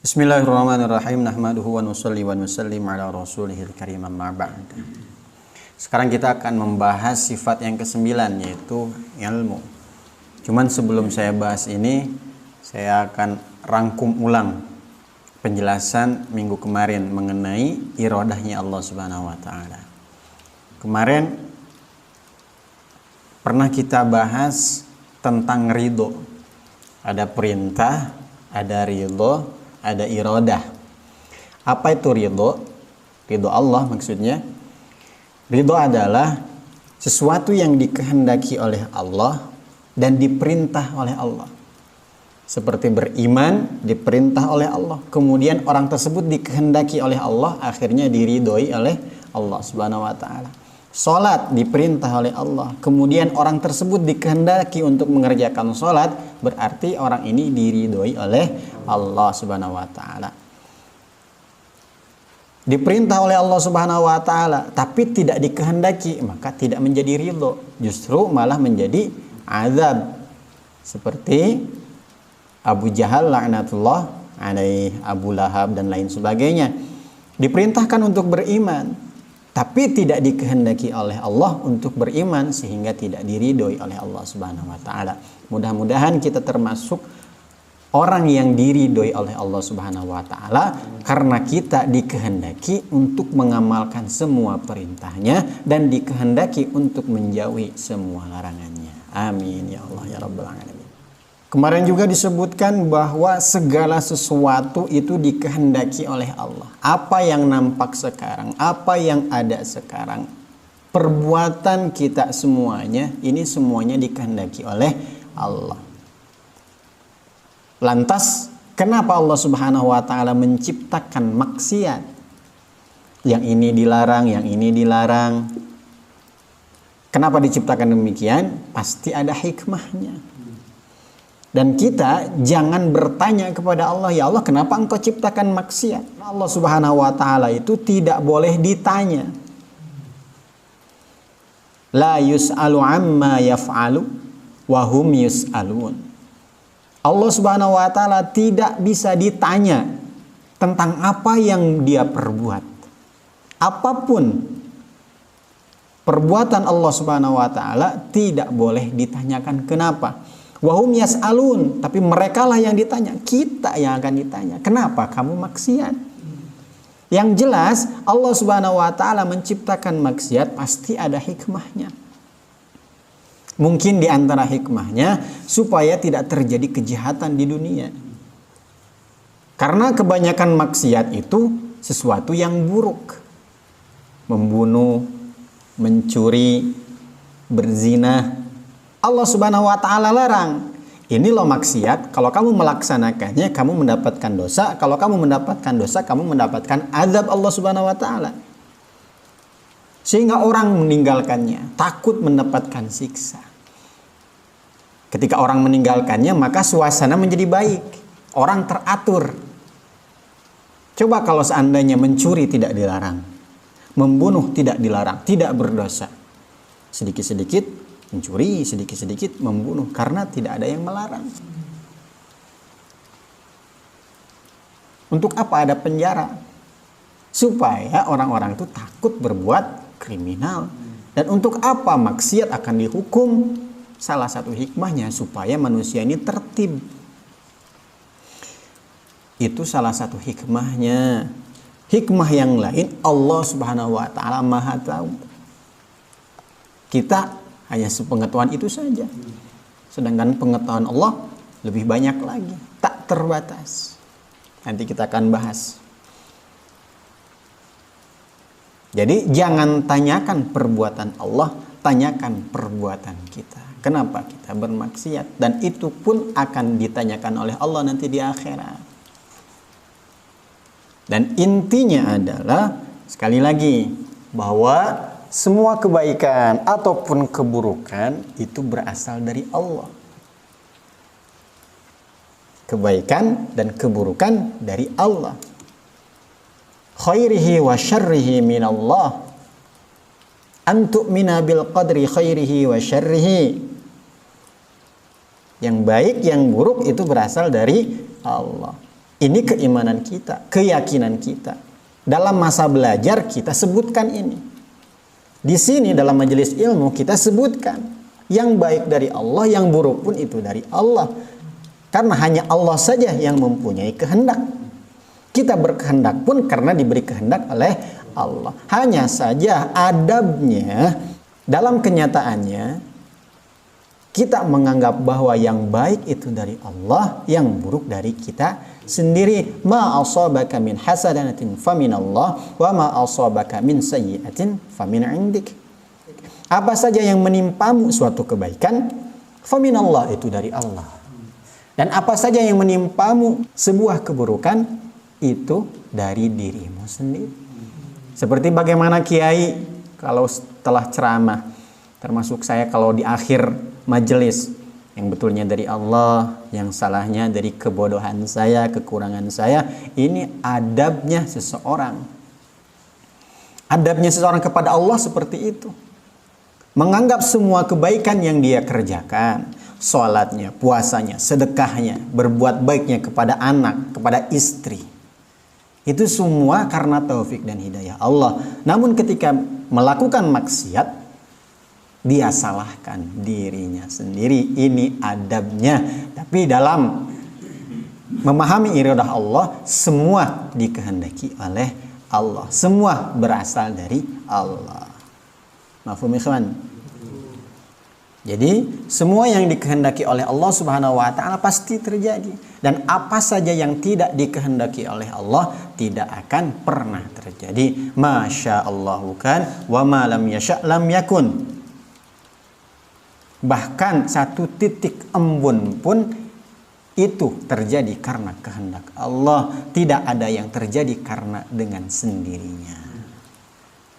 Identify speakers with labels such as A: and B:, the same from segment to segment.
A: Bismillahirrahmanirrahim. Nahmaduhu wa nusalli wa nusallim ala rasulihil karim, amma ba'd. Sekarang kita akan membahas sifat yang ke-9, yaitu ilmu. Cuman sebelum saya bahas ini, saya akan rangkum ulang penjelasan minggu kemarin mengenai iradahnya Allah Subhanahu wa taala. Kemarin pernah kita bahas tentang ridho. Ada perintah, ada ridho, ada iradah. Apa itu ridho? Ridho Allah maksudnya. Ridho adalah sesuatu yang dikehendaki oleh Allah dan diperintah oleh Allah. Seperti beriman diperintah oleh Allah, kemudian orang tersebut dikehendaki oleh Allah, akhirnya diridhoi oleh Allah Subhanahu wa taala. Salat diperintah oleh Allah, kemudian orang tersebut dikehendaki untuk mengerjakan salat, berarti orang ini diridhoi oleh Allah Subhanahu wa taala. Diperintah oleh Allah Subhanahu wa taala tapi tidak dikehendaki, maka tidak menjadi ridho, justru malah menjadi azab. Seperti Abu Jahal laknatullah alaih, Abu Lahab dan lain sebagainya. Diperintahkan untuk beriman tapi tidak dikehendaki oleh Allah untuk beriman, sehingga tidak diridhoi oleh Allah Subhanahu wa taala. Mudah-mudahan kita termasuk orang yang diridhoi oleh Allah Subhanahu wa taala karena kita dikehendaki untuk mengamalkan semua perintahnya dan dikehendaki untuk menjauhi semua larangannya. Amin ya Allah ya rabbal alamin. Kemarin juga disebutkan bahwa segala sesuatu itu dikehendaki oleh Allah. Apa yang nampak sekarang, apa yang ada sekarang, perbuatan kita semuanya, ini semuanya dikehendaki oleh Allah. Lantas, kenapa Allah Subhanahu wa taala menciptakan maksiat? Yang ini dilarang, yang ini dilarang. Kenapa diciptakan demikian? Pasti ada hikmahnya. Dan kita jangan bertanya kepada Allah, ya Allah kenapa engkau ciptakan maksiat? Allah Subhanahu wa taala itu tidak boleh ditanya. La yus'alu amma yaf'alu wa hum yus'alun. Allah Subhanahu wa taala tidak bisa ditanya tentang apa yang dia perbuat. Apapun perbuatan Allah Subhanahu wa taala tidak boleh ditanyakan kenapa. Wahum yas'alun, tapi mereka lah yang ditanya, kita yang akan ditanya. Kenapa kamu maksiat? Yang jelas Allah Subhanahu wa taala menciptakan maksiat pasti ada hikmahnya. Mungkin di antara hikmahnya supaya tidak terjadi kejahatan di dunia. Karena kebanyakan maksiat itu sesuatu yang buruk. Membunuh, mencuri, berzina. Allah Subhanahu wa taala larang. Ini loh maksiat, kalau kamu melaksanakannya kamu mendapatkan dosa, kalau kamu mendapatkan dosa kamu mendapatkan azab Allah Subhanahu wa taala. Sehingga orang meninggalkannya, takut mendapatkan siksa. Ketika orang meninggalkannya, maka suasana menjadi baik. Orang teratur. Coba kalau seandainya mencuri tidak dilarang, membunuh tidak dilarang, tidak berdosa. Sedikit-sedikit mencuri, sedikit-sedikit membunuh karena tidak ada yang melarang. Untuk apa ada penjara? Supaya orang-orang itu takut berbuat kriminal. Dan untuk apa maksiat akan dihukum? Salah satu hikmahnya supaya manusia ini tertib. Itu salah satu hikmahnya. Hikmah yang lain, Allah Subhanahu wa taala Maha tahu. Kita hanya sepengetahuan itu saja. Sedangkan pengetahuan Allah lebih banyak lagi, tak terbatas. Nanti kita akan bahas. Jadi jangan tanyakan perbuatan Allah, tanyakan perbuatan kita. Kenapa kita bermaksiat? Dan itu pun akan ditanyakan oleh Allah nanti di akhirat. Dan intinya adalah, sekali lagi, bahwa semua kebaikan ataupun keburukan itu berasal dari Allah. Kebaikan dan keburukan dari Allah. Khairihi wa syarrihi minallah. Antu'mina bil qadri khairihi wa syarrihi. Yang baik, yang buruk itu berasal dari Allah. Ini keimanan kita, keyakinan kita. Dalam masa belajar kita sebutkan ini. Di sini dalam majelis ilmu kita sebutkan yang baik dari Allah, yang buruk pun itu dari Allah. Karena hanya Allah saja yang mempunyai kehendak. Kita berkehendak pun karena diberi kehendak oleh Allah. Hanya saja adabnya dalam kenyataannya kita menganggap bahwa yang baik itu dari Allah, yang buruk dari kita sendiri. Ma asabaka min hasanatin faminallah wa ma asabaka min sayyi'atin famin 'indik. Apa saja yang menimpamu suatu kebaikan, faminallah itu dari Allah. Dan apa saja yang menimpamu sebuah keburukan, itu dari dirimu sendiri. Seperti bagaimana kiai kalau setelah ceramah, termasuk saya kalau di akhir majelis, yang betulnya dari Allah, yang salahnya dari kebodohan saya, kekurangan saya. Ini adabnya seseorang. Adabnya seseorang kepada Allah seperti itu. Menganggap semua kebaikan yang dia kerjakan, sholatnya, puasanya, sedekahnya, berbuat baiknya kepada anak, kepada istri, itu semua karena taufik dan hidayah Allah. Namun ketika melakukan maksiat, dia salahkan dirinya sendiri. Ini adabnya. Tapi dalam memahami iradah Allah, semua dikehendaki oleh Allah. Semua berasal dari Allah. Mafhum ikhwan? Jadi semua yang dikehendaki oleh Allah Subhanahu wa taala pasti terjadi, dan apa saja yang tidak dikehendaki oleh Allah tidak akan pernah terjadi. Masya Allah kan, wa ma lam yasha lam yakun. Bahkan satu titik embun pun itu terjadi karena kehendak Allah. Tidak ada yang terjadi karena dengan sendirinya.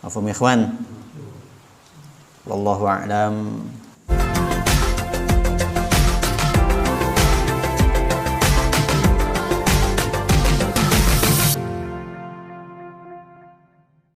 A: Mafhum ikhwan? Wallahu a'lam.